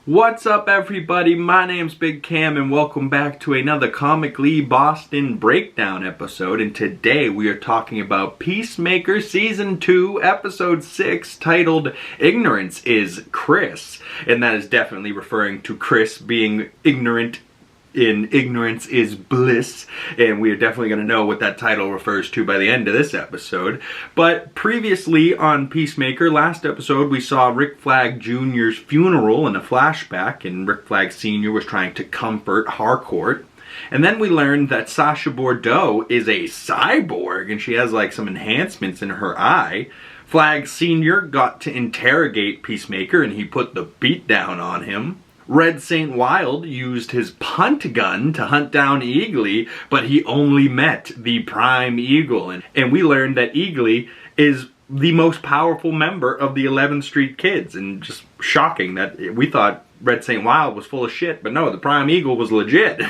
What's up everybody, my name's Big Cam and welcome back to another Comically Boston breakdown episode, and today we are talking about Peacemaker Season 2 Episode 6 titled Ignorance is Chris, and that is definitely referring to Chris being ignorant in Ignorance is Bliss, and we are definitely going to know what that title refers to by the end of this episode. But previously on Peacemaker, last episode we saw Rick Flag Jr.'s funeral in a flashback, and Rick Flag Sr. was trying to comfort Harcourt. And then we learned that Sasha Bordeaux is a cyborg, and she has like some enhancements in her eye. Flag Sr. got to interrogate Peacemaker, and he put the beat down on him. Red St. Wild used his punt gun to hunt down EAGLY, but he only met the Prime Eagle. And we learned that EAGLY is the most powerful member of the 11th Street Kids. And just shocking that we thought Red St. Wild was full of shit, but no, the Prime Eagle was legit.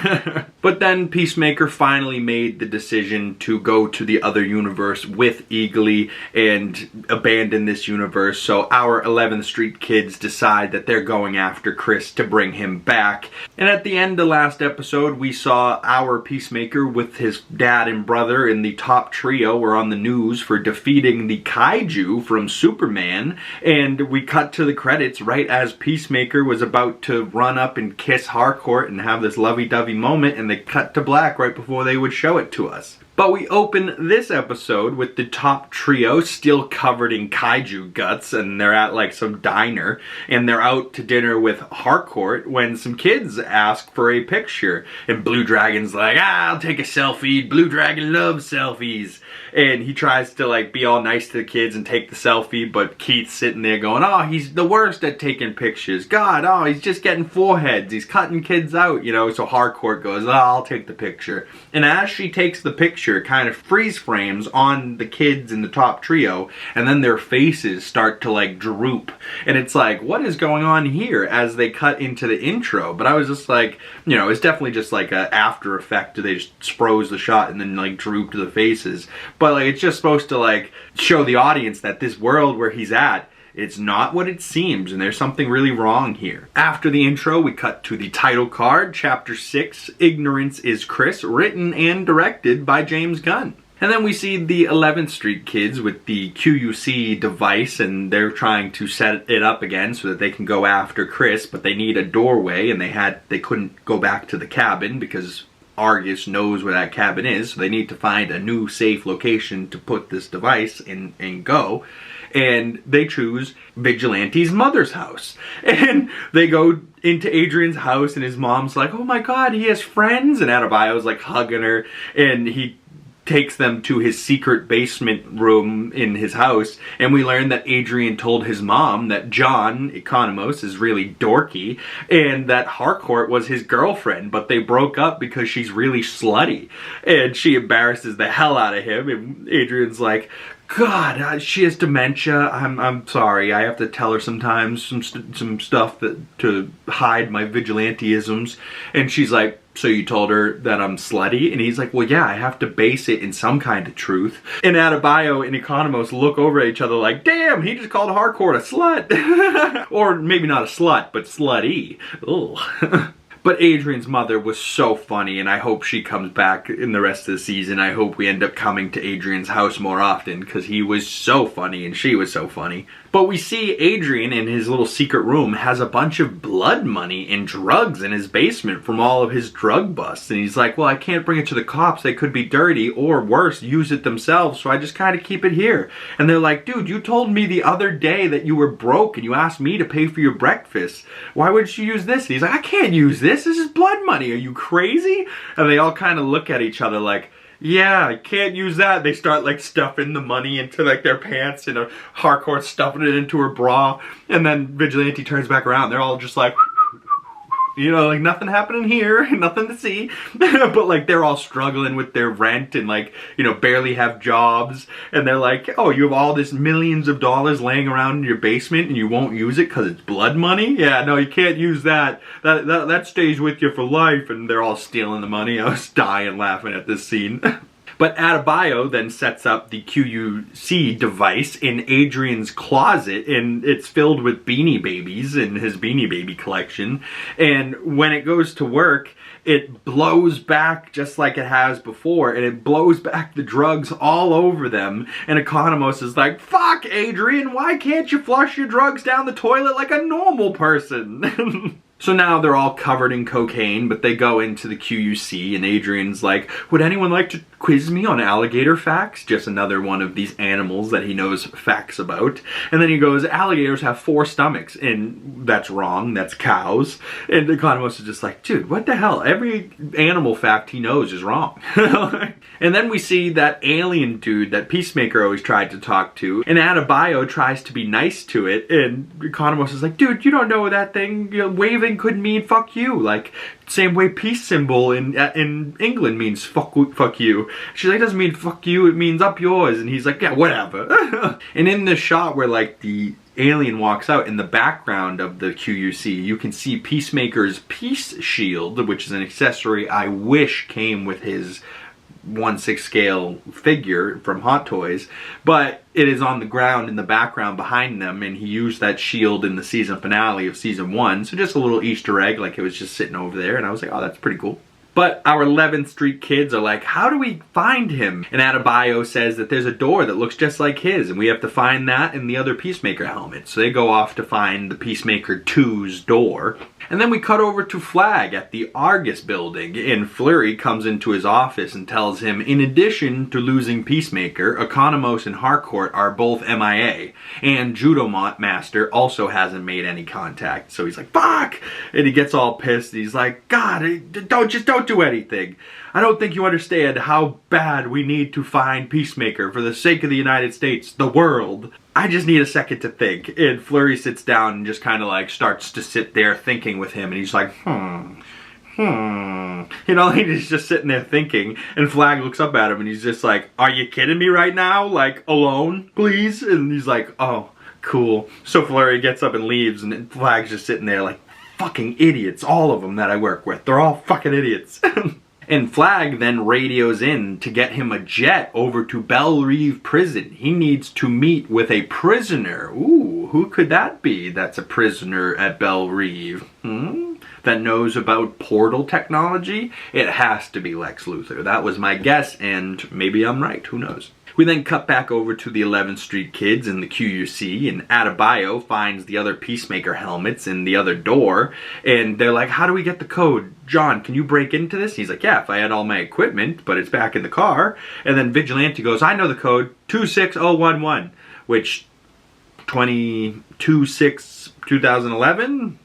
But then Peacemaker finally made the decision to go to the other universe with EAGLY and abandon this universe, so our 11th Street Kids decide that they're going after Chris to bring him back. And at the end of last episode, we saw our Peacemaker with his dad and brother in the top trio were on the news for defeating the kaiju from Superman, and we cut to the credits right as Peacemaker was about to run up and kiss Harcourt and have this lovey-dovey moment, and they cut to black right before they would show it to us. But we open this episode with the top trio still covered in kaiju guts, and they're at like some diner, and they're out to dinner with Harcourt when some kids ask for a picture, and Blue Dragon's like, I'll take a selfie, Blue Dragon loves selfies. And he tries to like be all nice to the kids and take the selfie, but Keith's sitting there going, oh, he's the worst at taking pictures. God, oh, he's just getting foreheads. He's cutting kids out, you know. So Harcourt goes, oh, I'll take the picture. And as she takes the picture, kind of freeze frames on the kids in the top trio, and then their faces start to like droop. And it's like, what is going on here as they cut into the intro? But I was just like, you know, it's definitely just like a after effect. They just froze the shot and then like drooped the faces. But like, it's just supposed to like show the audience that this world where he's at, it's not what it seems, and there's something really wrong here. After the intro, we cut to the title card, Chapter 6, Ignorance is Chris, written and directed by James Gunn. And then we see the 11th Street Kids with the QUC device, and they're trying to set it up again so that they can go after Chris, but they need a doorway, and they couldn't go back to the cabin because Argus knows where that cabin is, so they need to find a new safe location to put this device in and go. And they choose Vigilante's mother's house. And they go into Adrian's house, and his mom's like, oh my god, he has friends. And ADEBYO's like hugging her, and he takes them to his secret basement room in his house, and we learn that Adrian told his mom that John, ECONOMOS, is really dorky, and that Harcourt was his girlfriend, but they broke up because she's really slutty, and she embarrasses the hell out of him, and Adrian's like, God, she has dementia. I'm sorry. I have to tell her sometimes some stuff to hide my vigilanteisms. And she's like, so you told her that I'm slutty? And he's like, well, yeah, I have to base it in some kind of truth. And ADEBYO and ECONOMOS look over at each other like, damn, he just called Harcourt a slut. Or maybe not a slut, but slutty. Ugh. But Adrian's mother was so funny, and I hope she comes back in the rest of the season. I hope we end up coming to Adrian's house more often, because he was so funny and she was so funny. But we see Adrian in his little secret room has a bunch of blood money and drugs in his basement from all of his drug busts. And he's like, well, I can't bring it to the cops. They could be dirty, or worse, use it themselves, so I just kind of keep it here. And they're like, dude, you told me the other day that you were broke and you asked me to pay for your breakfast. Why would you use this? And he's like, I can't use this. This is blood money. Are you crazy? And they all kind of look at each other like, yeah, I can't use that. They start like stuffing the money into like their pants, and Harcourt stuffing it into her bra, and then Vigilante turns back around. They're all just like, you know, like nothing happening here, nothing to see. But like they're all struggling with their rent and like, you know, barely have jobs. And they're like, oh, you have all this millions of dollars laying around in your basement and you won't use it because it's blood money? Yeah, no, you can't use that. That stays with you for life. And they're all stealing the money. I was dying laughing at this scene. But ADEBYO then sets up the QUC device in Adrian's closet, and it's filled with Beanie Babies in his Beanie Baby collection. And when it goes to work, it blows back just like it has before, and it blows back the drugs all over them. And ECONOMOS is like, fuck, Adrian, why can't you flush your drugs down the toilet like a normal person? So now they're all covered in cocaine, but they go into the QUC, and Adrian's like, would anyone like to quiz me on alligator facts? Just another one of these animals that he knows facts about. And then he goes, alligators have 4 stomachs, and that's wrong, that's cows. And ECONOMOS is just like, dude, what the hell? Every animal fact he knows is wrong. And then we see that alien dude that Peacemaker always tried to talk to, and ADEBYO tries to be nice to it, and ECONOMOS is like, dude, you don't know that thing, you know, waving could mean fuck you, like same way peace symbol in England means fuck you. She's like, it doesn't mean fuck you, it means up yours. And he's like, yeah, whatever. And in the shot where like the alien walks out, in the background of the QUC, you can see Peacemaker's peace shield, which is an accessory I wish came with his 1/6 scale figure from Hot Toys, but it is on the ground in the background behind them, and he used that shield in the season finale of season 1, so just a little Easter egg, like it was just sitting over there, and I was like, oh, that's pretty cool. But our 11th Street kids are like, how do we find him? And ADEBYO says that there's a door that looks just like his, and we have to find that in the other Peacemaker helmet. So they go off to find the Peacemaker 2's door. And then we cut over to Flag at the Argus building, and Fleury comes into his office and tells him, in addition to losing Peacemaker, ECONOMOS and HARCOURT are both MIA, and Judo Master also hasn't made any contact. So he's like, fuck! And he gets all pissed. He's like, God, don't do anything. I don't think you understand how bad we need to find Peacemaker for the sake of the United States, the world. I just need a second to think. And Fleury sits down and just kind of like starts to sit there thinking with him, and he's like, You know, he's just sitting there thinking, and Flag looks up at him and he's just like, are you kidding me right now? Like, alone, please? And he's like, oh, cool. So Fleury gets up and leaves, and Flag's just sitting there like, fucking idiots, all of them that I work with. They're all fucking idiots. And Flag then radios in to get him a jet over to Belle Reve prison. He needs to meet with a prisoner. Ooh, who could that be that's a prisoner at Belle Reve? That knows about portal technology? It has to be Lex Luthor. That was my guess, and maybe I'm right, who knows? We then cut back over to the 11th Street kids in the QUC, and ADEBYO finds the other Peacemaker helmets in the other door, and they're like, how do we get the code? John, can you break into this? He's like, yeah, if I had all my equipment, but it's back in the car. And then Vigilante goes, I know the code, 26011, which 2011?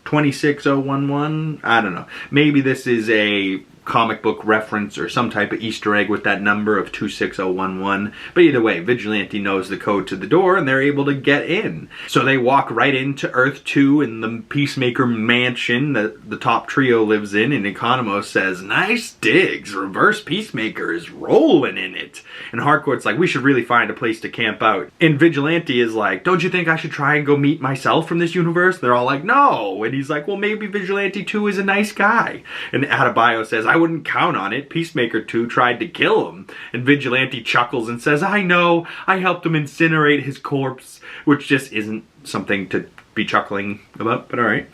26011? I don't know. Maybe this is a comic book reference or some type of Easter egg with that number of 26011. But either way, Vigilante knows the code to the door, and they're able to get in. So they walk right into Earth 2 in the Peacemaker mansion that the top trio lives in, and ECONOMOS says, nice digs, reverse Peacemaker is rolling in it. And HARCOURT's like, we should really find a place to camp out. And Vigilante is like, don't you think I should try and go meet myself from this universe? They're all like, no. And he's like, well, maybe Vigilante 2 is a nice guy. And ADEBYO says, I wouldn't count on it. Peacemaker 2 tried to kill him. And Vigilante chuckles and says, I know, I helped him incinerate his corpse, which just isn't something to be chuckling about, but alright.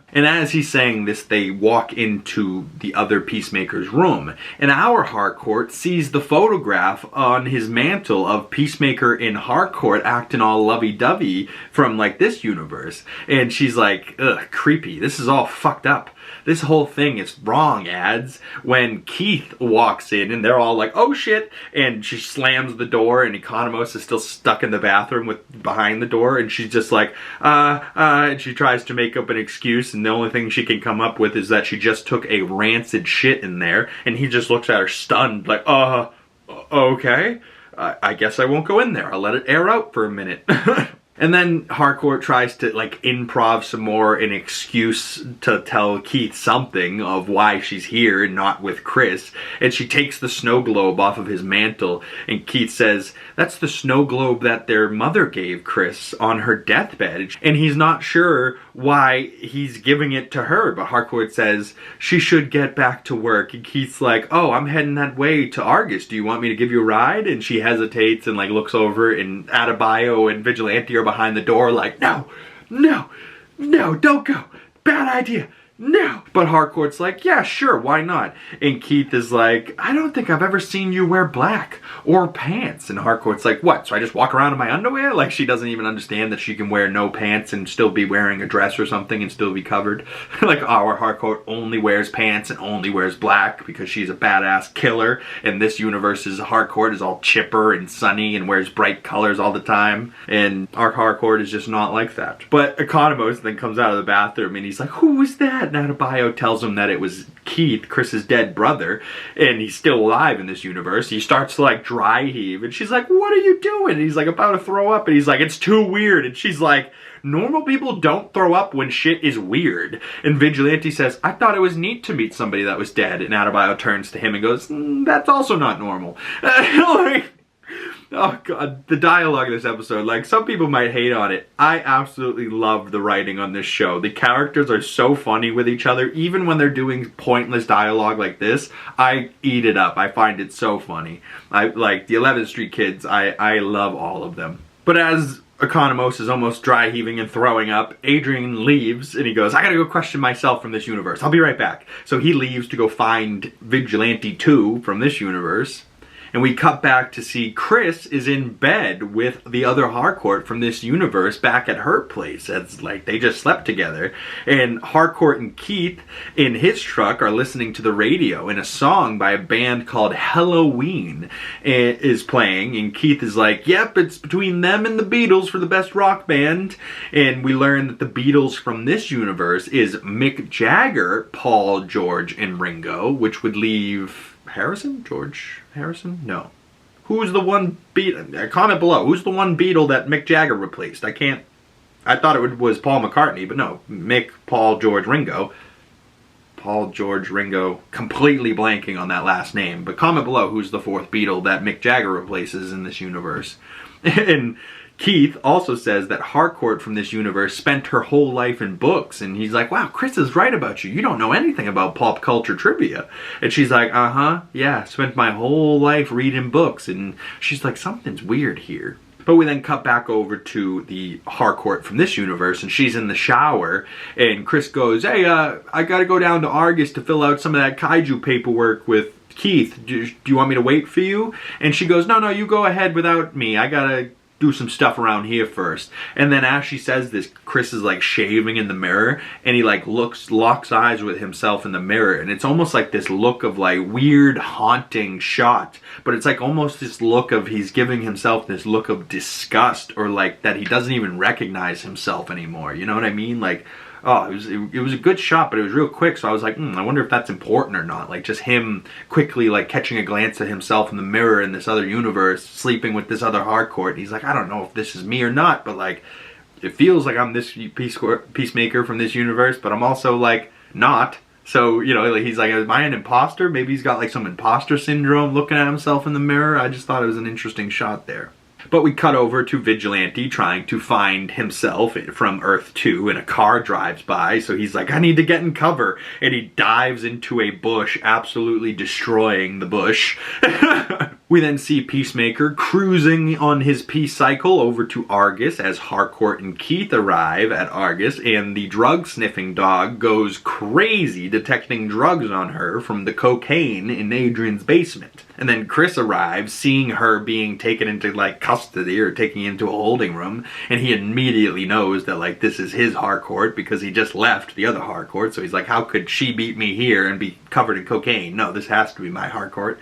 And as he's saying this, they walk into the other Peacemaker's room, and our HARCOURT sees the photograph on his mantle of Peacemaker in HARCOURT acting all lovey-dovey from like this universe. And she's like, ugh, creepy, this is all fucked up. This whole thing is wrong, ads. When Keith walks in and they're all like, oh shit, and she slams the door, and ECONOMOS is still stuck in the bathroom behind the door, and she's just like, and she tries to make up an excuse, and the only thing she can come up with is that she just took a rancid shit in there, and he just looks at her stunned, like, okay, I guess I won't go in there. I'll let it air out for a minute. And then HARCOURT tries to like improv some more, an excuse to tell Keith something of why she's here and not with Chris. And she takes the snow globe off of his mantle, and Keith says, that's the snow globe that their mother gave Chris on her deathbed. And he's not sure why he's giving it to her, but Harcourt says she should get back to work, and Keith's like, oh, I'm heading that way to Argus, do you want me to give you a ride? And she hesitates and like looks over, and ADEBYO and Vigilante are behind the door like, no, no, no, don't go, bad idea, no. But Harcourt's like, yeah, sure, why not? And Keith is like, I don't think I've ever seen you wear black or pants. And Harcourt's like, what, so I just walk around in my underwear? Like, she doesn't even understand that she can wear no pants and still be wearing a dress or something and still be covered. Like, our Harcourt only wears pants and only wears black because she's a badass killer. And this universe's Harcourt is all chipper and sunny and wears bright colors all the time. And our Harcourt is just not like that. But ECONOMOS then comes out of the bathroom and he's like, who was that? And ADEBYO tells him that it was Keith, Chris's dead brother, and he's still alive in this universe. He starts to like dry heave, and she's like, what are you doing? And he's like about to throw up, and he's like, it's too weird. And she's like, normal people don't throw up when shit is weird. And Vigilante says, I thought it was neat to meet somebody that was dead. And ADEBYO turns to him and goes, that's also not normal. Like, oh god, the dialogue in this episode, like, some people might hate on it. I absolutely love the writing on this show. The characters are so funny with each other. Even when they're doing pointless dialogue like this, I eat it up. I find it so funny. I like the 11th Street kids. I love all of them. But as ECONOMOS is almost dry heaving and throwing up, Adrian leaves and he goes, I gotta go question myself from this universe. I'll be right back. So he leaves to go find Vigilante 2 from this universe. And we cut back to see Chris is in bed with the other Harcourt from this universe back at her place. It's like they just slept together. And Harcourt and Keith in his truck are listening to the radio, and a song by a band called Halloween is playing. And Keith is like, yep, it's between them and the Beatles for the best rock band. And we learn that the Beatles from this universe is Mick Jagger, Paul, George, and Ringo, which would leave Harrison? George Harrison? No. Who's the one comment below. Who's the one Beatle that Mick Jagger replaced? I thought it was Paul McCartney, but no. Mick, Paul, George, Ringo. Paul, George, Ringo. Completely blanking on that last name. But comment below who's the fourth Beatle that Mick Jagger replaces in this universe. And Keith also says that Harcourt from this universe spent her whole life in books. And he's like, wow, Chris is right about you. You don't know anything about pop culture trivia. And she's like, uh-huh, yeah, spent my whole life reading books. And she's like, something's weird here. But we then cut back over to the Harcourt from this universe, and she's in the shower, and Chris goes, hey, I gotta go down to Argus to fill out some of that kaiju paperwork with Keith. Do you want me to wait for you? And she goes, no, you go ahead without me. I gotta do some stuff around here first. And then as she says this, Chris is like shaving in the mirror, and he like locks eyes with himself in the mirror, and it's almost like this look of like weird haunting shot, but it's like almost this look of he's giving himself this look of disgust, or like that he doesn't even recognize himself anymore. You know what I mean? Like, oh, it was a good shot, but it was real quick, so I was like, I wonder if that's important or not. Like, just him quickly, like, catching a glance at himself in the mirror in this other universe, sleeping with this other Harcourt. And he's like, I don't know if this is me or not, but, like, it feels like I'm this Peacemaker from this universe, but I'm also, like, not. So, you know, he's like, am I an imposter? Maybe he's got, like, some imposter syndrome looking at himself in the mirror. I just thought it was an interesting shot there. But we cut over to Vigilante trying to find himself from Earth 2, and a car drives by, so he's like, I need to get in cover, and he dives into a bush, absolutely destroying the bush. We then see Peacemaker cruising on his peace cycle over to Argus as Harcourt and Keith arrive at Argus, and the drug-sniffing dog goes crazy detecting drugs on her from the cocaine in Adrian's basement. And then Chris arrives, seeing her being taken into, like, custody or taken into a holding room, and he immediately knows that, like, this is his Harcourt because he just left the other Harcourt, so he's like, how could she beat me here and be covered in cocaine? No, this has to be my Harcourt.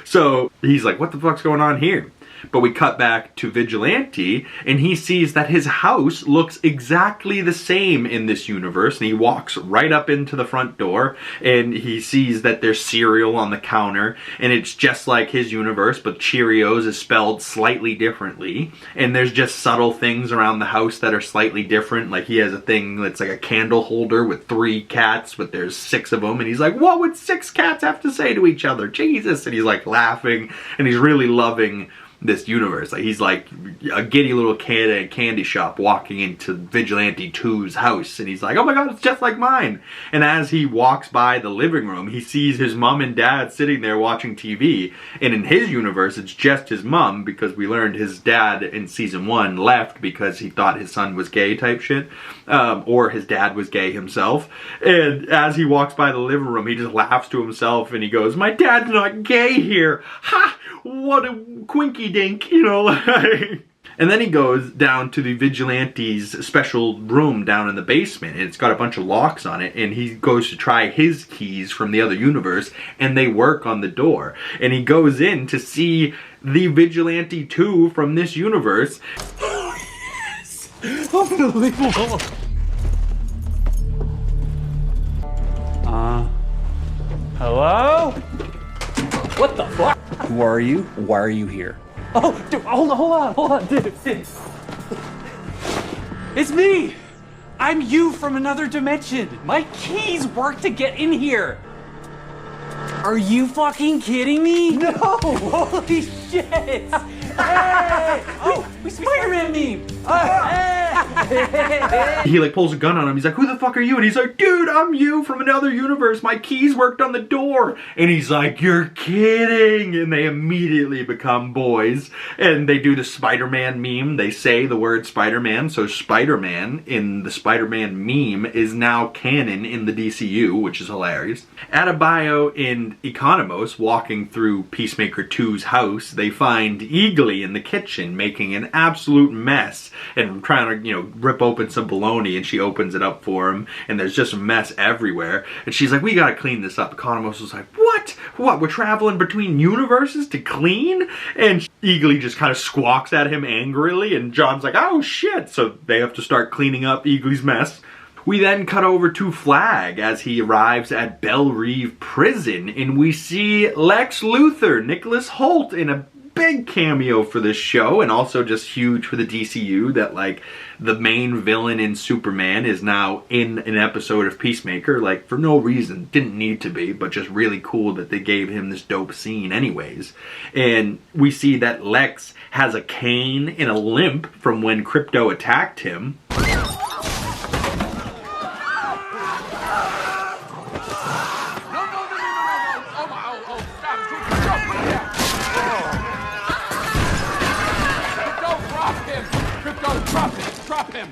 So he's like, what the fuck's going on here? But we cut back to Vigilante, and he sees that his house looks exactly the same in this universe, and he walks right up into the front door, and he sees that there's cereal on the counter, and it's just like his universe, but Cheerios is spelled slightly differently, and there's just subtle things around the house that are slightly different. Like, he has a thing that's like a candle holder with 3 cats, but there's 6 of them, and he's like, what would 6 cats have to say to each other? Jesus! And he's like laughing, and he's really loving this universe. Like, he's like a giddy little kid at a candy shop walking into Vigilante 2's house, and he's like, oh my god, it's just like mine. And as he walks by the living room, he sees his mom and dad sitting there watching TV, and in his universe it's just his mom, because we learned his dad in season 1 left because he thought his son was gay type shit, or his dad was gay himself. And as he walks by the living room, he just laughs to himself and he goes, my dad's not gay here, ha, what a quinky dink, you know. And then he goes down to the Vigilante's special room down in the basement, and it's got a bunch of locks on it, and he goes to try his keys from the other universe, and they work on the door. And he goes in to see the Vigilante 2 from this universe. Oh, yes! Unbelievable! Hello? What the fuck? Who are you? Why are you here? Oh, dude, hold on, dude. It's me! I'm you from another dimension. My keys work to get in here. Are you fucking kidding me? No! Holy shit! Hey! Oh, we Spider-Man meme! Hey! He like pulls a gun on him. He's like, who the fuck are you? And he's like, dude, I'm you from another universe. My keys worked on the door. And he's like, you're kidding. And they immediately become boys. And they do the Spider-Man meme. They say the word Spider-Man. So Spider-Man in the Spider-Man meme is now canon in the DCU, which is hilarious. ADEBYO and ECONOMOS walking through Peacemaker 2's house, they find EAGLY in the kitchen making an absolute mess and trying to, you know, rip open some bologna, and she opens it up for him and there's just a mess everywhere. And she's like, we gotta clean this up. ECONOMOS was like, what? We're traveling between universes to clean? And EAGLY just kind of squawks at him angrily, and John's like, oh shit. So they have to start cleaning up EAGLY's mess. We then cut over to Flag as he arrives at Belle Reve prison, and we see Lex Luthor, Nicholas Hoult, in a big cameo for this show, and also just huge for the DCU that, like, the main villain in Superman is now in an episode of Peacemaker, like, for no reason. Didn't need to be, but just really cool that they gave him this dope scene anyways. And we see that Lex has a cane and a limp from when Crypto attacked him. Drop him!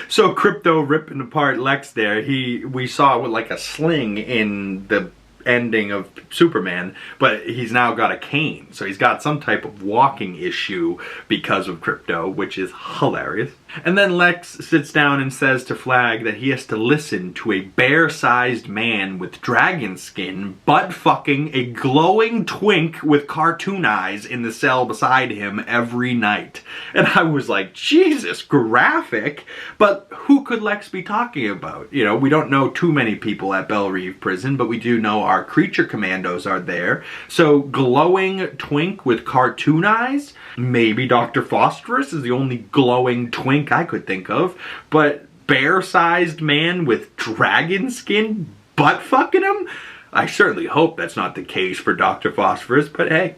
So Crypto ripping apart Lex there, we saw with like a sling in the ending of Superman, but he's now got a cane, so he's got some type of walking issue because of Crypto, which is hilarious. And then Lex sits down and says to Flag that he has to listen to a bear-sized man with dragon skin butt-fucking a glowing twink with cartoon eyes in the cell beside him every night. And I was like, Jesus, graphic, but who could Lex be talking about? You know, we don't know too many people at Belle Reve prison, but we do know our creature commandos are there. So glowing twink with cartoon eyes? Maybe Dr. Phosphorus is the only glowing twink I could think of, but bear-sized man with dragon skin butt fucking him? I certainly hope that's not the case for Dr. Phosphorus, but hey,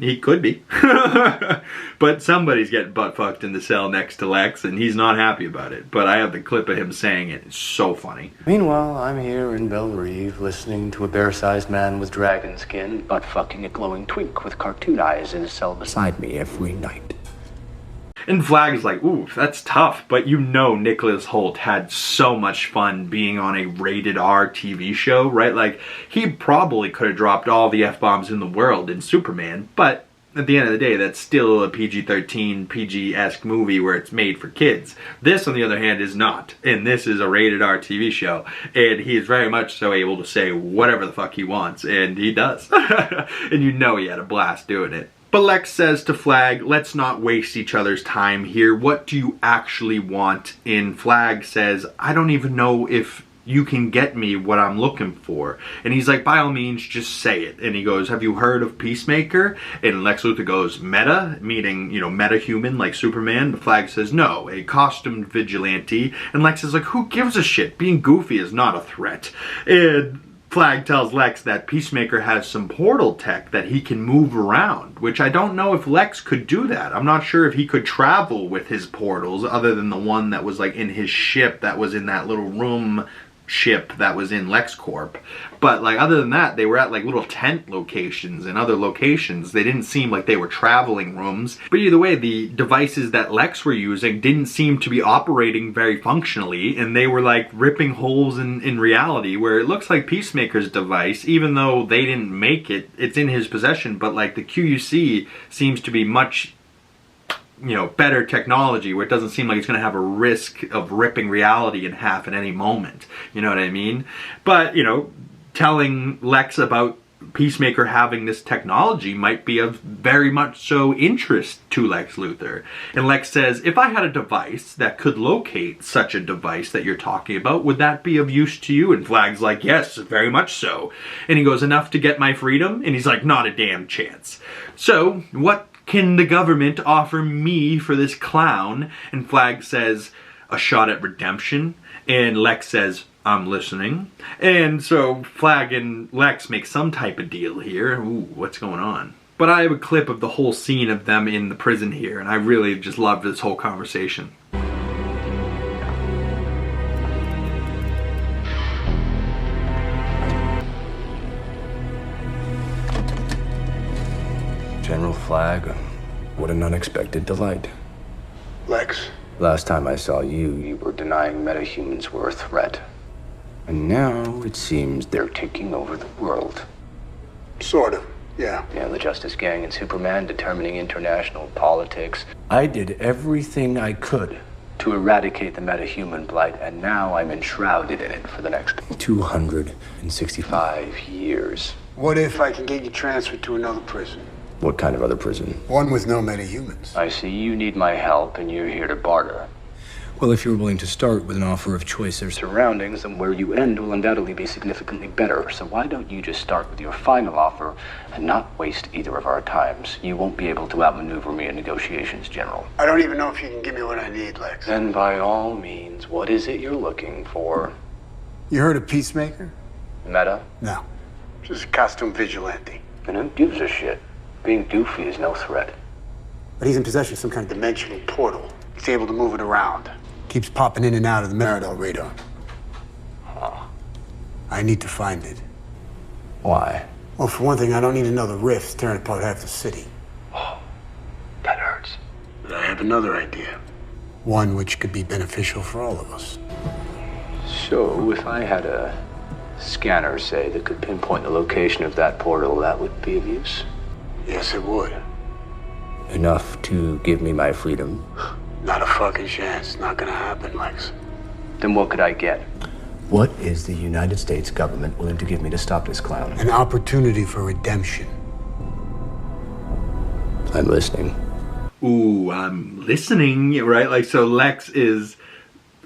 he could be. But somebody's getting butt fucked in the cell next to Lex, and he's not happy about it. But I have the clip of him saying it. It's so funny. Meanwhile, I'm here in Belle Reve listening to a bear-sized man with dragon skin butt fucking a glowing twink with cartoon eyes in a cell beside me every night. And Flag's like, ooh, that's tough, but you know Nicholas Hoult had so much fun being on a rated R TV show, right? Like, he probably could have dropped all the F-bombs in the world in Superman, but at the end of the day, that's still a PG-13, PG-esque movie where it's made for kids. This, on the other hand, is not. And this is a rated R TV show. And he is very much so able to say whatever the fuck he wants. And he does. And you know he had a blast doing it. But Lex says to Flag, let's not waste each other's time here. What do you actually want? And Flag says, I don't even know if you can get me what I'm looking for. And he's like, by all means, just say it. And he goes, have you heard of Peacemaker? And Lex Luthor goes, meta? Meaning, you know, meta-human like Superman? But Flag says, no, a costumed vigilante. And Lex is like, who gives a shit? Being goofy is not a threat. And Flag tells Lex that Peacemaker has some portal tech that he can move around, which I don't know if Lex could do that. I'm not sure if he could travel with his portals other than the one that was like in his ship that was in that little room ship that was in LexCorp. But like other than that, they were at like little tent locations and other locations. They didn't seem like they were traveling rooms. But either way, the devices that Lex were using didn't seem to be operating very functionally, and they were like ripping holes in reality, where it looks like Peacemaker's device, even though they didn't make it, it's in his possession, but like the QUC seems to be much, you know, better technology, where it doesn't seem like it's going to have a risk of ripping reality in half at any moment. You know what I mean? But, you know, telling Lex about Peacemaker having this technology might be of very much so interest to Lex Luthor. And Lex says, if I had a device that could locate such a device that you're talking about, would that be of use to you? And Flag's like, yes, very much so. And he goes, enough to get my freedom? And he's like, not a damn chance. So, what can the government offer me for this clown? And Flag says, a shot at redemption. And Lex says, I'm listening. And so Flag and Lex make some type of deal here. Ooh, what's going on? But I have a clip of the whole scene of them in the prison here, and I really just loved this whole conversation. General Flag, what an unexpected delight. Lex. Last time I saw you, you were denying metahumans were a threat. And now it seems they're taking over the world. Sort of, yeah. Yeah, the Justice Gang and Superman determining international politics. I did everything I could to eradicate the metahuman blight, and now I'm enshrouded in it for the next 265 years. What if I can get you transferred to another prison? What kind of other prison? One with no metahumans. I see you need my help, and you're here to barter. Well, if you're willing to start with an offer of choice, there's Surroundings, and where you end will undoubtedly be significantly better. So why don't you just start with your final offer and not waste either of our times? You won't be able to outmaneuver me in negotiations, General. I don't even know if you can give me what I need, Lex. Then by all means, what is it you're looking for? You heard of Peacemaker? Meta? No. Just a costume vigilante. And who gives a shit? Being doofy is no threat. But he's in possession of some kind of dimensional portal. He's able to move it around. Keeps popping in and out of the MEADOWS radar. Huh. I need to find it. Why? Well, for one thing, I don't need another rift tearing apart half the city. Oh, that hurts. But I have another idea. One which could be beneficial for all of us. So, if I had a scanner, say, that could pinpoint the location of that portal, that would be of use? Yes, it would. Enough to give me my freedom? Not a fucking chance. Not gonna happen, Lex. Then what could I get? What is the United States government willing to give me to stop this clown? An opportunity for redemption. I'm listening. Ooh, I'm listening, right? Like, so Lex is,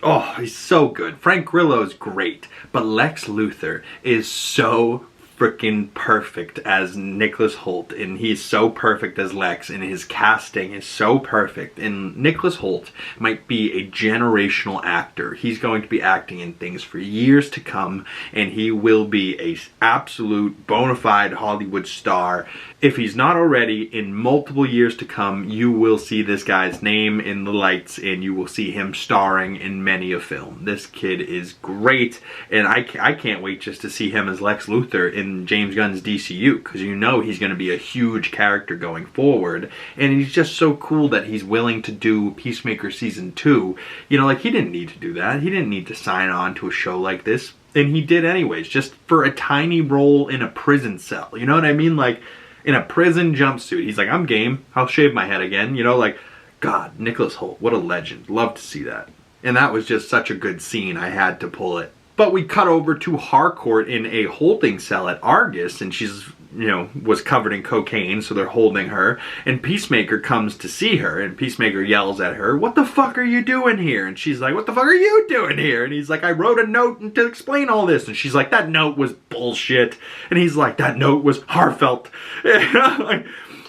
oh, he's so good. Frank Grillo's great, but Lex Luthor is so freaking perfect as Nicholas Hoult, and he's so perfect as Lex, and his casting is so perfect. And Nicholas Hoult might be a generational actor. He's going to be acting in things for years to come, and he will be a absolute bona fide Hollywood star. If he's not already, in multiple years to come, you will see this guy's name in the lights, and you will see him starring in many a film. This kid is great, and I can't wait just to see him as Lex Luthor in James Gunn's DCU, because you know he's going to be a huge character going forward, and he's just so cool that he's willing to do Peacemaker Season 2. You know, like, he didn't need to do that. He didn't need to sign on to a show like this, and he did anyways, just for a tiny role in a prison cell. You know what I mean? Like, in a prison jumpsuit. He's like, I'm game. I'll shave my head again. You know, like, God, Nicholas Hoult, what a legend. Love to see that. And that was just such a good scene. I had to pull it. But we cut over to Harcourt in a holding cell at Argus, and she's, you know, was covered in cocaine, so they're holding her. And Peacemaker comes to see her, and Peacemaker yells at her, what the fuck are you doing here? And she's like, what the fuck are you doing here? And he's like, I wrote a note to explain all this. And she's like, that note was bullshit. And he's like, that note was heartfelt.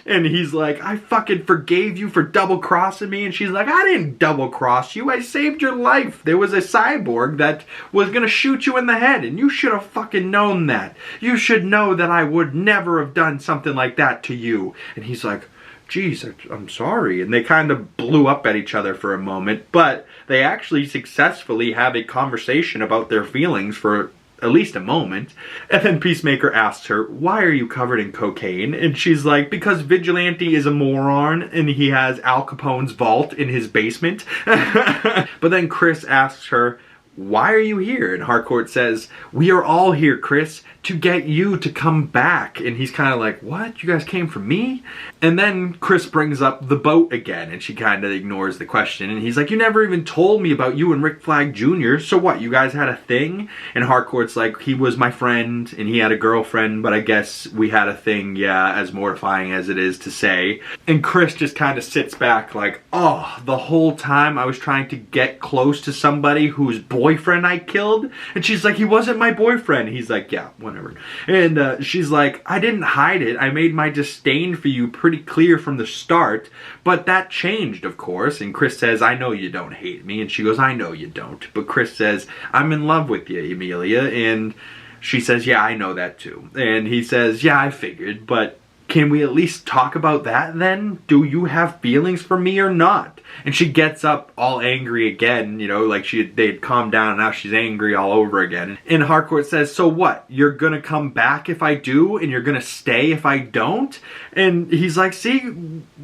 And he's like, I fucking forgave you for double-crossing me. And she's like, I didn't double-cross you. I saved your life. There was a cyborg that was gonna shoot you in the head, and you should have fucking known that. You should know that I would never have done something like that to you. And he's like, geez, I'm sorry. And they kind of blew up at each other for a moment, but they actually successfully have a conversation about their feelings for at least a moment. And then Peacemaker asks her, why are you covered in cocaine? And she's like, because Vigilante is a moron and he has Al Capone's vault in his basement. But then Chris asks her, why are you here? And Harcourt says, we are all here, Chris, to get you to come back. And he's kind of like, what? You guys came for me? And then Chris brings up the boat again, and she kind of ignores the question. And he's like, you never even told me about you and Rick Flag Jr. So what, you guys had a thing? And Harcourt's like, he was my friend, and he had a girlfriend, but I guess we had a thing, yeah, as mortifying as it is to say. And Chris just kind of sits back like, oh, the whole time I was trying to get close to somebody whose boyfriend I killed? And she's like, he wasn't my boyfriend. He's like, yeah, whatever. And she's like, I didn't hide it. I made my disdain for you pretty clear from the start, but that changed, of course. And Chris says, I know you don't hate me. And she goes, I know you don't. But Chris says, I'm in love with you, Emilia. And she says, yeah, I know that too. And he says, yeah, I figured, but can we at least talk about that then? Do you have feelings for me or not? And she gets up all angry again, you know, like they'd calmed down and now she's angry all over again. And Harcourt says, so what? You're gonna come back if I do and you're gonna stay if I don't? And he's like, see,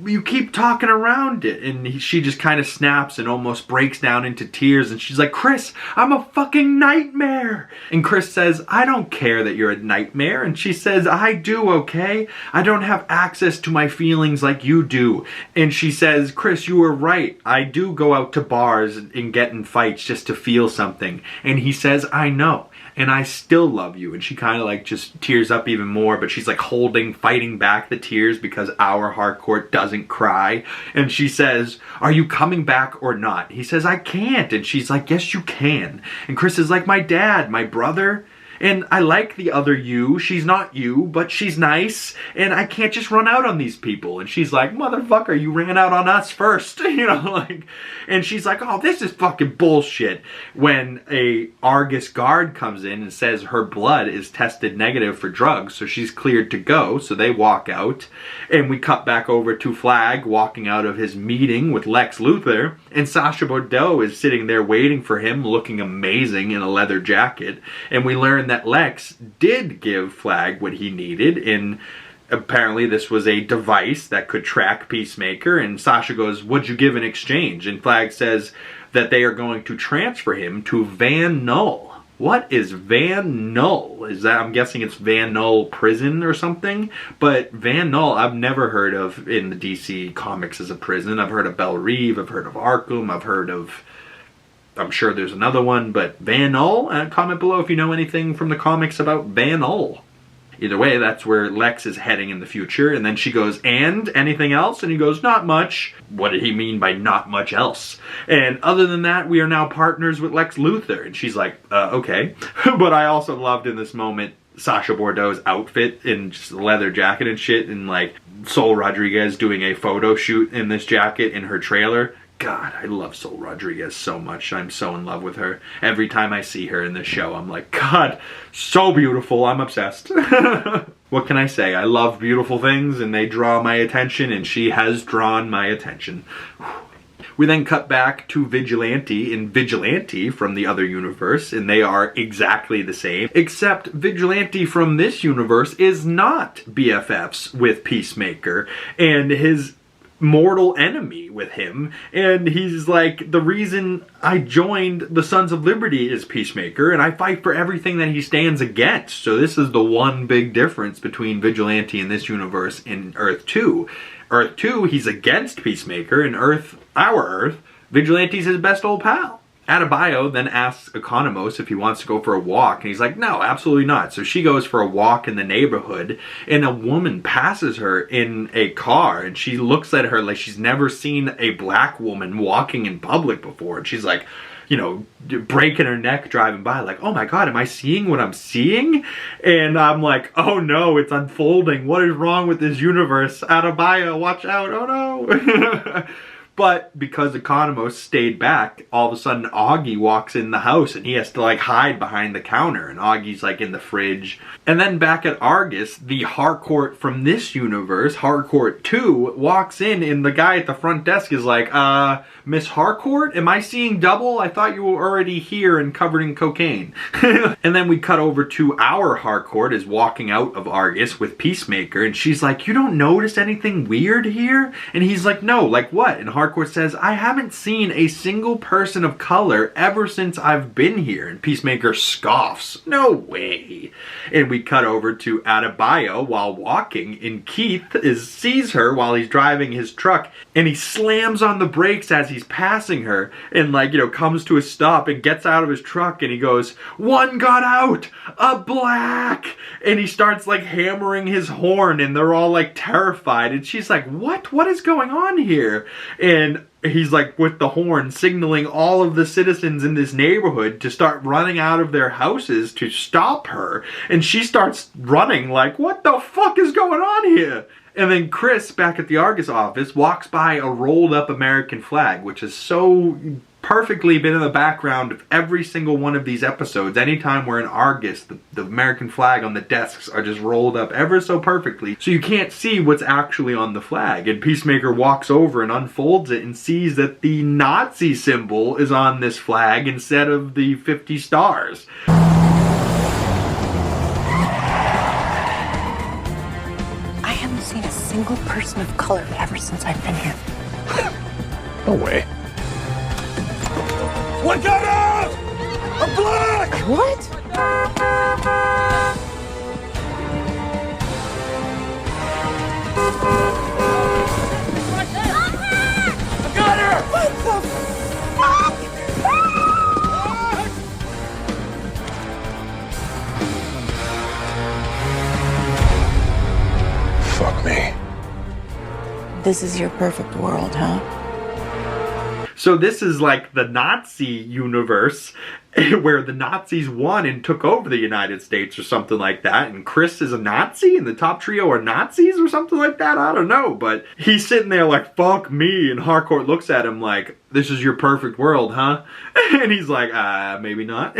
you keep talking around it. And she just kind of snaps and almost breaks down into tears. And she's like, Chris, I'm a fucking nightmare. And Chris says, I don't care that you're a nightmare. And she says, I do, okay? I don't have access to my feelings like you do. And she says, Chris, you were right. I do go out to bars and get in fights just to feel something. And he says, I know. And I still love you. And she kind of like just tears up even more, but she's like fighting back the tears because our Harcourt doesn't cry. And she says, are you coming back or not? He says, I can't. And she's like, yes, you can. And Chris is like, my dad, my brother. And I like the other you. She's not you, but she's nice. And I can't just run out on these people. And she's like, motherfucker, you ran out on us first. You know, like, and she's like, oh, this is fucking bullshit. When a Argus guard comes in and says her blood is tested negative for drugs, so she's cleared to go. So they walk out. And we cut back over to Flag walking out of his meeting with Lex Luthor. And Sacha Bordeaux is sitting there waiting for him, looking amazing in a leather jacket. And we learn that Lex did give Flag what he needed, and apparently this was a device that could track Peacemaker. And Sasha goes, what'd you give in exchange? And Flag says that they are going to transfer him to Van Null. What is Van Null? Is that, I'm guessing it's Van Null prison or something? But Van Null I've never heard of in the DC comics as a prison. I've heard of Belle Reve, I've heard of Arkham, I've heard of, I'm sure there's another one, but Van Null? Comment below if you know anything from the comics about Van Null. Either way, that's where Lex is heading in the future. And then she goes, and anything else? And he goes, not much. What did he mean by not much else? And other than that, we are now partners with Lex Luthor. And she's like, okay. But I also loved in this moment Sacha Bordeaux's outfit in just a leather jacket and shit. And like Sol Rodriguez doing a photo shoot in this jacket in her trailer. God, I love Sol Rodriguez so much. I'm so in love with her. Every time I see her in this show, I'm like, God, so beautiful. I'm obsessed. What can I say? I love beautiful things and they draw my attention, and she has drawn my attention. We then cut back to Vigilante in Vigilante from the other universe, and they are exactly the same, except Vigilante from this universe is not BFFs with Peacemaker, and his mortal enemy with him. And he's like, the reason I joined the Sons of Liberty is Peacemaker, and I fight for everything that he stands against. So this is the one big difference between Vigilante in this universe and Earth 2. Earth 2, he's against Peacemaker, and Earth, our Earth, Vigilante's his best old pal. ADEBYO then asks ECONOMOS if he wants to go for a walk, and he's like, no, absolutely not. So she goes for a walk in the neighborhood, and a woman passes her in a car, and she looks at her like she's never seen a black woman walking in public before. And she's like, you know, breaking her neck driving by, like, oh my god, am I seeing what I'm seeing? And I'm like, oh no, it's unfolding. What is wrong with this universe? ADEBYO, watch out, oh no. But because ECONOMOS stayed back, all of a sudden Augie walks in the house and he has to like hide behind the counter, and Augie's like in the fridge. And then back at Argus, the HARCOURT from this universe, HARCOURT 2, walks in and the guy at the front desk is like, Miss HARCOURT, am I seeing double? I thought you were already here and covered in cocaine. And then we cut over to our HARCOURT is walking out of Argus with Peacemaker, and she's like, you don't notice anything weird here? And he's like, no, like what? And HARCOURT says, I haven't seen a single person of color ever since I've been here. And Peacemaker scoffs, no way. And we cut over to ADEBYO while walking, and Keith sees her while he's driving his truck, and he slams on the brakes as he's passing her, and like, you know, comes to a stop and gets out of his truck, and he goes, one got out, a black, and he starts like hammering his horn, and they're all like terrified, and she's like, what is going on here? And he's like with the horn signaling all of the citizens in this neighborhood to start running out of their houses to stop her, and she starts running like, what the fuck is going on here? And then Chris, back at the Argus office, walks by a rolled up American flag, which has so perfectly been in the background of every single one of these episodes. Anytime we're in Argus, the American flag on the desks are just rolled up ever so perfectly, so you can't see what's actually on the flag. And Peacemaker walks over and unfolds it and sees that the Nazi symbol is on this flag instead of the 50 stars. Seen a single person of color ever since I've been here. No way. What got out? A black! What? I got her! What the fuck? Fuck me. This is your perfect world, huh? So this is like the Nazi universe where the Nazis won and took over the United States or something like that, and Chris is a Nazi and the top trio are Nazis or something like that. I don't know, but he's sitting there like, fuck me, and HARCOURT looks at him like, this is your perfect world, huh? And he's like, maybe not.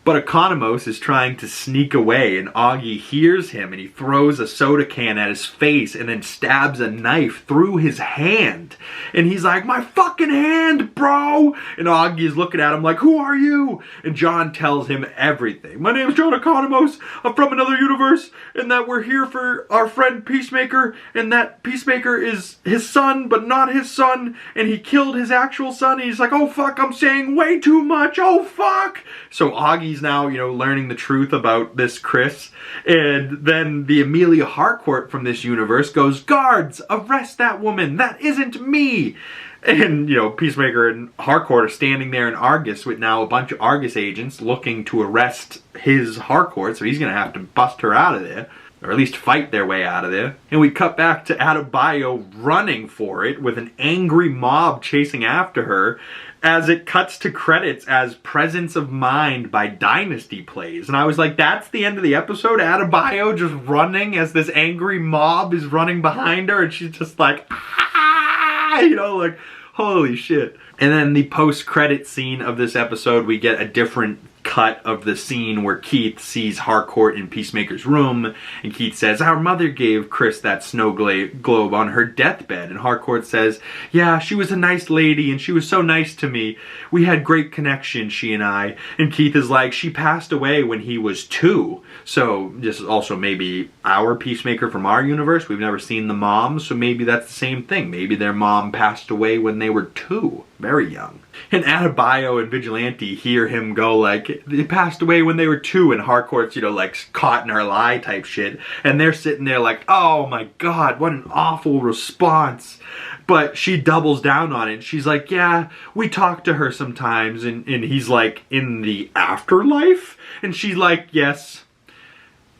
But ECONOMOS is trying to sneak away, and Augie hears him, and he throws a soda can at his face and then stabs a knife through his hand. And he's like, my fucking hand, bro! And Augie is looking at him like, who are you? And John tells him everything. My name's John ECONOMOS, I'm from another universe, and that we're here for our friend Peacemaker, and that Peacemaker is his son, but not his son, and he killed his actual son. He's like, oh fuck, I'm saying way too much, oh fuck! So Augie's now, you know, learning the truth about this Chris, and then the EMILIA HARCOURT from this universe goes, guards, arrest that woman, that isn't me! And, you know, Peacemaker and HARCOURT are standing there in Argus with now a bunch of Argus agents looking to arrest his HARCOURT, so he's gonna have to bust her out of there, or at least fight their way out of there. And we cut back to ADEBYO running for it with an angry mob chasing after her, as it cuts to credits as Presence of Mind by Dynasty plays. And I was like, that's the end of the episode? ADEBYO just running as this angry mob is running behind her, and she's just like, ah! You know, like, holy shit. And then the post-credit scene of this episode, we get a different cut of the scene where Keith sees HARCOURT in Peacemaker's room, and Keith says, our mother gave Chris that snow globe on her deathbed. And HARCOURT says, yeah, she was a nice lady and she was so nice to me. We had great connection, she and I. And Keith is like, she passed away when he was 2. So this is also maybe our Peacemaker from our universe. We've never seen the mom, so maybe that's the same thing. Maybe their mom passed away when they were 2, very young. And ADEBYO and Vigilante hear him go like, they passed away when they were 2, and HARCOURT's, you know, like caught in her lie type shit. And they're sitting there like, oh my god, what an awful response. But she doubles down on it. She's like, yeah, we talk to her sometimes. And he's like, in the afterlife? And she's like, yes,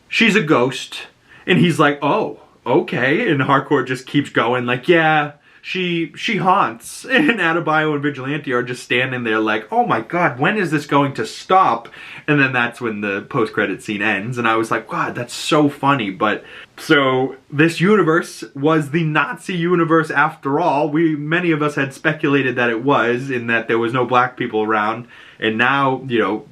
she's a ghost. And he's like, oh, okay. And HARCOURT just keeps going like, yeah, she haunts, and ADEBYO and Vigilante are just standing there like, oh my god, when is this going to stop? And then that's when the post-credit scene ends, and I was like, god, that's so funny. But so this universe was the Nazi universe after all. Many of us had speculated that it was, in that there was no black people around, and now, you know,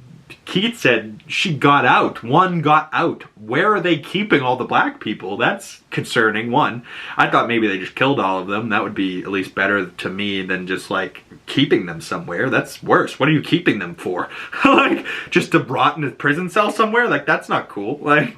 Keith said she got out. One got out. Where are they keeping all the black people? That's concerning, one. I thought maybe they just killed all of them. That would be at least better to me than just, like, keeping them somewhere. That's worse. What are you keeping them for? Like, just to rot in a prison cell somewhere? Like, that's not cool. Like,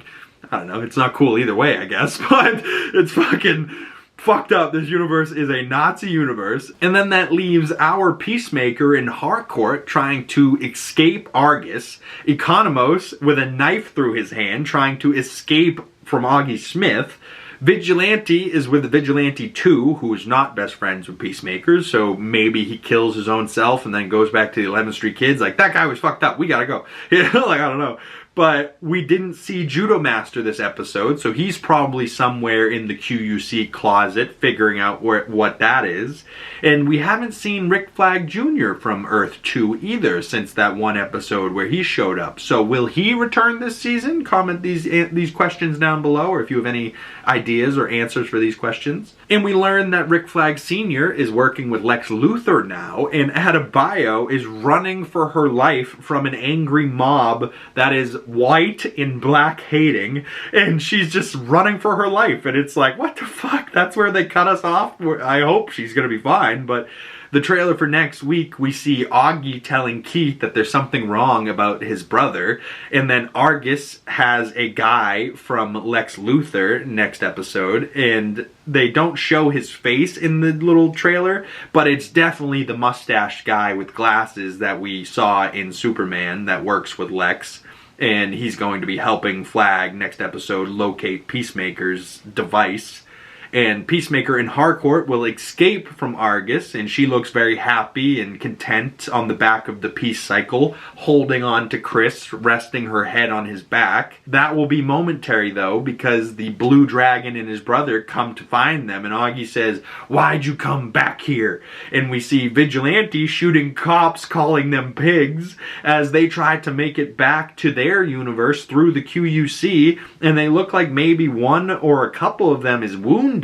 I don't know. It's not cool either way, I guess. But it's fucking fucked up. This universe is a Nazi universe. And then that leaves our Peacemaker in HARCOURT trying to escape Argus. ECONOMOS with a knife through his hand trying to escape from Augie Smith. Vigilante is with the Vigilante 2, who is not best friends with Peacemakers, so maybe he kills his own self and then goes back to the 11th Street Kids like, that guy was fucked up, we gotta go. You know, like, I don't know. But we didn't see Judo Master this episode, so he's probably somewhere in the QUC closet figuring out what that is. And we haven't seen Rick Flag Jr. from Earth 2 either since that one episode where he showed up. So will he return this season? Comment these questions down below, or if you have any ideas or answers for these questions. And we learned that Rick Flag Sr. is working with Lex Luthor now, and ADEBYO is running for her life from an angry mob that is white and black hating, and she's just running for her life. And it's like, what the fuck? That's where they cut us off? I hope she's gonna be fine, but the trailer for next week, we see Augie telling Keith that there's something wrong about his brother, and then Argus has a guy from Lex Luthor next episode, and they don't show his face in the little trailer, but it's definitely the mustached guy with glasses that we saw in Superman that works with Lex, and he's going to be helping Flag next episode locate Peacemaker's device. And Peacemaker in HARCOURT will escape from Argus, and she looks very happy and content on the back of the peace cycle, holding on to Chris, resting her head on his back. That will be momentary though, because the Blue Dragon and his brother come to find them, and Augie says, why'd you come back here? And we see Vigilante shooting cops, calling them pigs, as they try to make it back to their universe through the QUC, and they look like maybe one or a couple of them is wounded,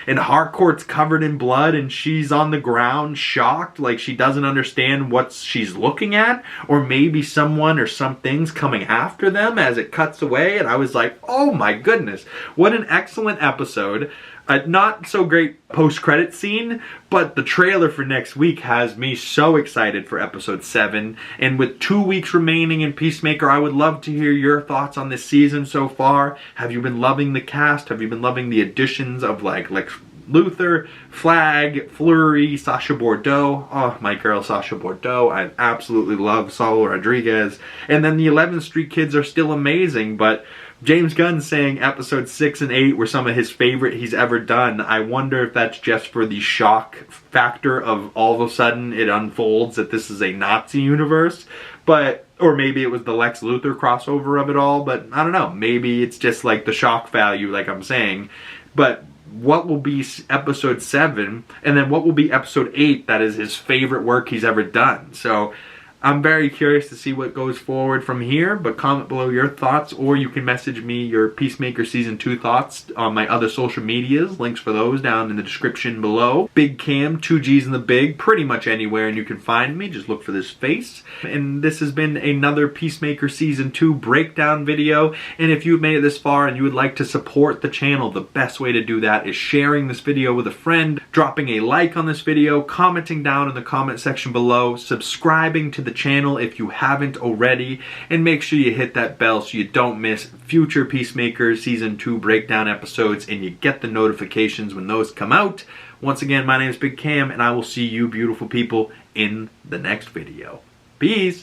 and HARCOURT's covered in blood, and she's on the ground shocked, like she doesn't understand what she's looking at, or maybe someone or something's coming after them as it cuts away. And I was like, oh my goodness, what an excellent episode. Not so great post-credit scene, but the trailer for next week has me so excited for episode 7. And with 2 weeks remaining in Peacemaker, I would love to hear your thoughts on this season so far. Have you been loving the cast? Have you been loving the additions of like Lex Luthor, Flag, Fleury, Sasha Bordeaux? Oh, my girl Sasha Bordeaux. I absolutely love Saul Rodriguez. And then the 11th Street Kids are still amazing, but James Gunn saying episode 6 and 8 were some of his favorite he's ever done. I wonder if that's just for the shock factor of all of a sudden it unfolds that this is a Nazi universe, but or maybe it was the Lex Luthor crossover of it all, but I don't know. Maybe it's just like the shock value, like I'm saying. But what will be episode 7, and then what will be episode 8 that is his favorite work he's ever done? So I'm very curious to see what goes forward from here, but comment below your thoughts, or you can message me your Peacemaker Season 2 thoughts on my other social medias. Links for those down in the description below. Big Cam, 2 G's in the Big, pretty much anywhere and you can find me. Just look for this face. And this has been another Peacemaker Season 2 breakdown video. And if you've made it this far and you would like to support the channel, the best way to do that is sharing this video with a friend, dropping a like on this video, commenting down in the comment section below, subscribing to the channel if you haven't already, and make sure you hit that bell so you don't miss future Peacemaker Season 2 breakdown episodes and you get the notifications when those come out. Once again, my name is Big Cam, and I will see you beautiful people in the next video. Peace!